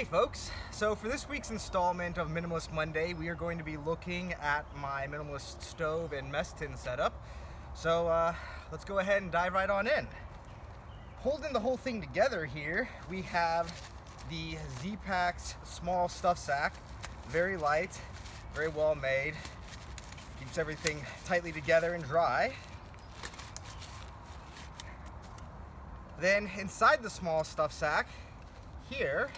Hey folks, so for this week's installment of Minimalist Monday, we are going to be looking at my minimalist stove and mess tin setup. So let's go ahead and dive right on in. Holding the whole thing together here, we have the Z-Packs small stuff sack. Very light, very well made, keeps everything tightly together and dry. Then inside the small stuff sack, here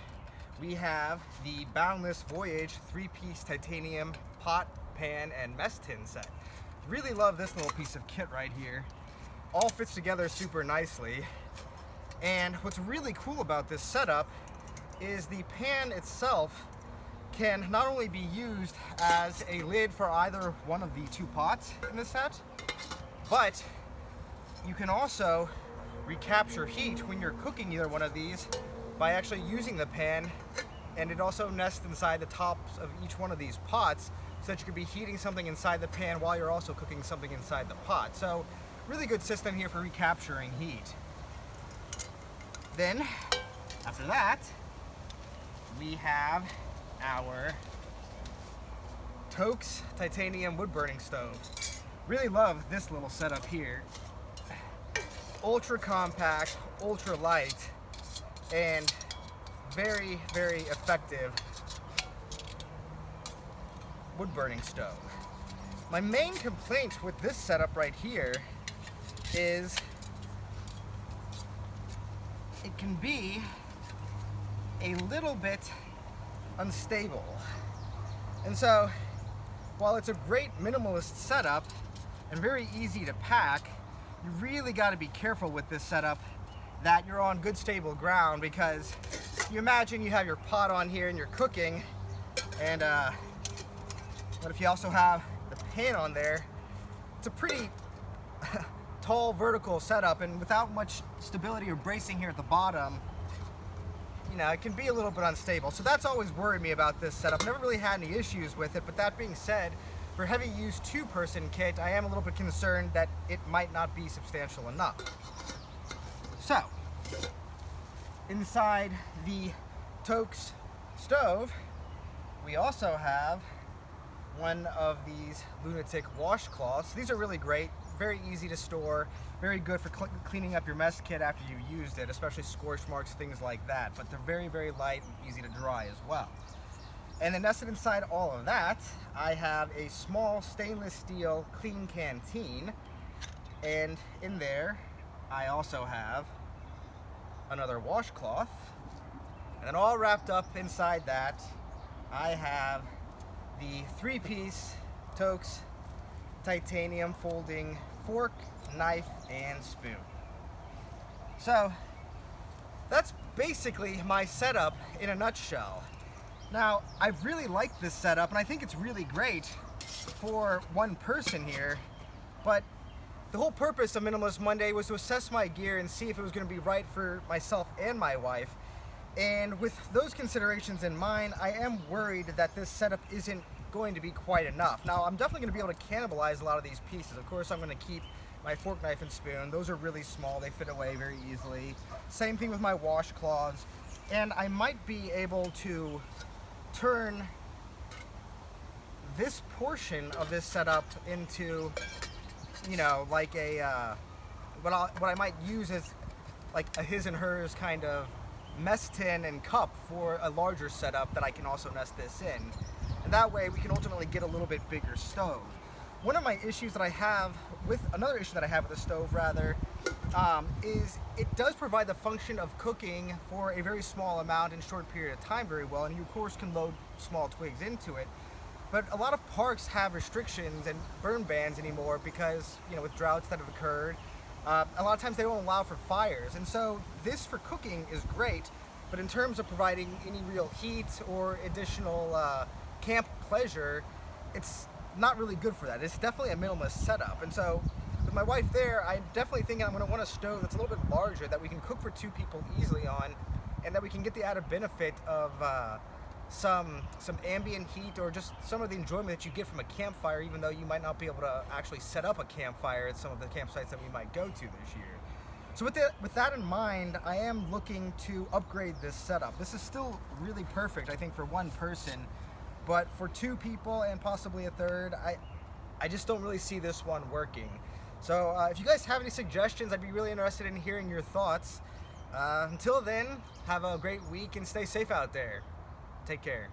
we have the Boundless Voyage 3-piece titanium pot, pan, and mess tin set. Really love this little piece of kit right here. All fits together super nicely. And what's really cool about this setup is the pan itself can not only be used as a lid for either one of the two pots in the set, but you can also recapture heat when you're cooking either one of these by actually using the pan, and it also nests inside the tops of each one of these pots so that you could be heating something inside the pan while you're also cooking something inside the pot. So really good system here for recapturing heat. Then after that, we have our Toks titanium wood burning stove. Really love this little setup here. Ultra compact, ultra light, and very, very effective wood burning stove. My main complaint with this setup right here is it can be a little bit unstable. And so while it's a great minimalist setup and very easy to pack, you really got to be careful with this setup that you're on good stable ground, because you imagine you have your pot on here and you're cooking, and what if you also have the pan on there? It's a pretty tall vertical setup, and without much stability or bracing here at the bottom, you know, it can be a little bit unstable. So that's always worried me about this setup. Never really had any issues with it, but that being said, for heavy use two-person kit, I am a little bit concerned that it might not be substantial enough. So, inside the Toks stove, we also have one of these lunatic washcloths. These are really great, very easy to store, very good for cleaning up your mess kit after you've used it, especially scorch marks, things like that. But they're very, very light and easy to dry as well. And then nested inside all of that, I have a small stainless steel clean canteen. And in there, I also have another washcloth. And then all wrapped up inside that, I have the 3-piece Toks titanium folding fork, knife, and spoon. So that's basically my setup in a nutshell. Now, I've really liked this setup, and I think it's really great for one person here, but the whole purpose of Minimalist Monday was to assess my gear and see if it was going to be right for myself and my wife. And with those considerations in mind, I am worried that this setup isn't going to be quite enough. Now, I'm definitely going to be able to cannibalize a lot of these pieces. Of course, I'm going to keep my fork, knife, and spoon. Those are really small. They fit away very easily. Same thing with my washcloths. And I might be able to turn this portion of this setup into, you know, like a what I might use as like a his and hers kind of mess tin and cup for a larger setup that I can also nest this in, and that way we can ultimately get a little bit bigger stove. One of my issues that I have with another issue that I have with the stove rather is it does provide the function of cooking for a very small amount in a short period of time very well, and you of course can load small twigs into it. But a lot of parks have restrictions and burn bans anymore because, you know, with droughts that have occurred, a lot of times they don't allow for fires. And so this for cooking is great, but in terms of providing any real heat or additional camp pleasure, it's not really good for that. It's definitely a minimalist setup. And so with my wife there, I'm definitely thinking I'm going to want a stove that's a little bit larger that we can cook for two people easily on, and that we can get the added benefit of some ambient heat, or just some of the enjoyment that you get from a campfire, even though you might not be able to actually set up a campfire at some of the campsites that we might go to this year. So with that in mind, I am looking to upgrade this setup. This is still really perfect, I think, for one person, but for two people and possibly a third, I just don't really see this one working. So if you guys have any suggestions, I'd be really interested in hearing your thoughts. Until then, have a great week and stay safe out there. Take care.